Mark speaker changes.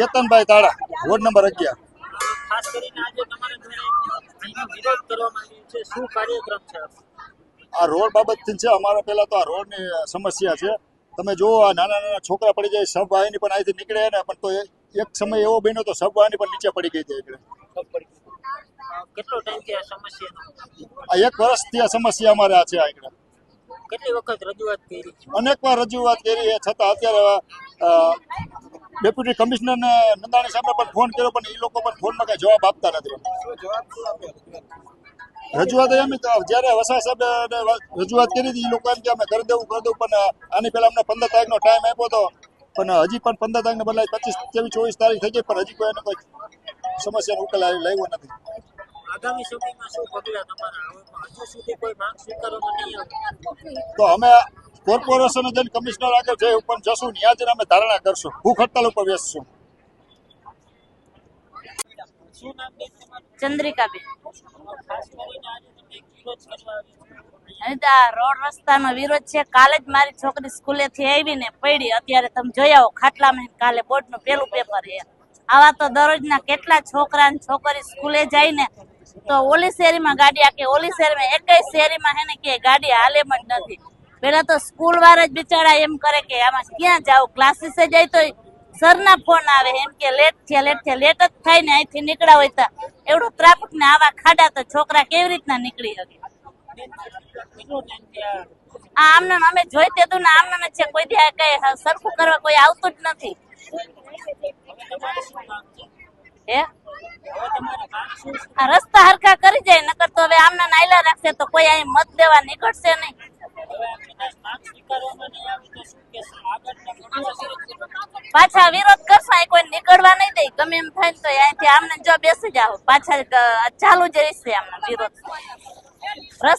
Speaker 1: કેતનભાઈ તાળા, ward number 11.
Speaker 2: ખાસ કરીને આજે તમારા દ્વારા અહીંનો વિરોધ કરવામાં આવ્યો છે, શું કાર્યક્રમ છે?
Speaker 1: આ રોડ બાબતથી છે. અમારે પહેલા તો આ રોડની સમસ્યા છે. તમે જુઓ, આ નાના નાના છોકરા પડી જાય, સબ વાહિની પણ અહીંથી નીકળે ને, પણ તો એક સમય એવો બન્યો તો સબ વાહિની પણ નીચે પડી ગઈ હતી.
Speaker 2: કેટલો ટાઈમથી આ સમસ્યા?
Speaker 1: આ 1 વર્ષથી આ સમસ્યા અમારે આ છે. આગળ
Speaker 2: કેટલી વખત રજૂઆત કરી?
Speaker 1: અનેક વાર રજૂઆત કરી છે, છતાં અત્યારે ડેપ્યુટી કમિશનરને નંદાણી સાહેબને પણ ફોન કર્યો, પણ એ લોકો પણ ફોનમાં કઈ જવાબ આપતા નથી. રજૂઆત એમ જ્યારે વસા સાહેબ રજૂઆત કરી હતી, એ લોકો એમ કે અમે કરી દેવું, પણ આની પહેલા અમને 15 તારીખનો ટાઈમ આપ્યો હતો, પણ હજી પણ 15 તારીખને બદલાય 25, 23, 24 તારીખ થઈ ગઈ, પણ હજી કોઈ એને કોઈ સમસ્યાનો ઉકેલ લાવ્યો નથી.
Speaker 2: આગામી સમયમાં શું પગલાં તમારા? હજુ સુધી કોઈ માંગ સ્વીકારવામાં નહીં આવે
Speaker 1: તો અમે કોર્પોરેશન જઈને કમિશનર આગળ જઈ પણ જશું, ત્યાં જઈને અમે ધારણા કરશું, ભૂખ હડતાલ ઉપર બેસશું.
Speaker 2: શું નામ બેન તમારું?
Speaker 3: ચંદ્રિકાબેન.
Speaker 2: ખાસ કરીને આજે તમે એક વિરોધ કરવા આવ્યા
Speaker 3: અહીં તો આ રોડ રસ્તાનો વિરોધ છે. કાલે જ મારી છોકરી સ્કૂલેથી આવીને પડી, અત્યારે તમે જોઈ આવો ખાટલામાં. કાલે બોર્ડનું પેલું પેપર છે. આવા તો દરરોજના કેટલા છોકરા અને છોકરી સ્કૂલે જાય ને, તો ઓલી શેરીમાં ગાડી આકે, ઓલી શેરીમાં એકેય શેરીમાં હે ને કે ગાડી હાલે જ નથી. પેલા તો સ્કૂલ વાળા જ બિચારા એમ કરે કે આમાં ક્યાં જાવ, ક્લાસીસે જાય તો સરના ફોન આવે એમ કે લેટ છે, લેટ છે. લેટ જ થાય ને, અહીંથી નીકળ્યા હોય તો એવડો ટ્રાફિક ને આવા ખાડા, તો છોકરા કેવી રીતના નીકળી શકે? આ આમને અમે જોઈતે તું ને આમને છે, કોઈ દી કઈ સરખું કરવા કોઈ આવતું જ નથી. હે આ રસ્તા હરખા કરી જાય, નકર તો હવે આમના નાયલા રાખશે તો કોઈ અહીં મત દેવા નીકળશે નહીં. પાછા વિરોધ કરશો, અહીં કોઈ નીકળવા નહીં દે. ગમે એમ થાય તો અહીંથી આમને જો બેસી જાવ, પાછા ચાલુ જ રહેશે આમનો વિરોધ.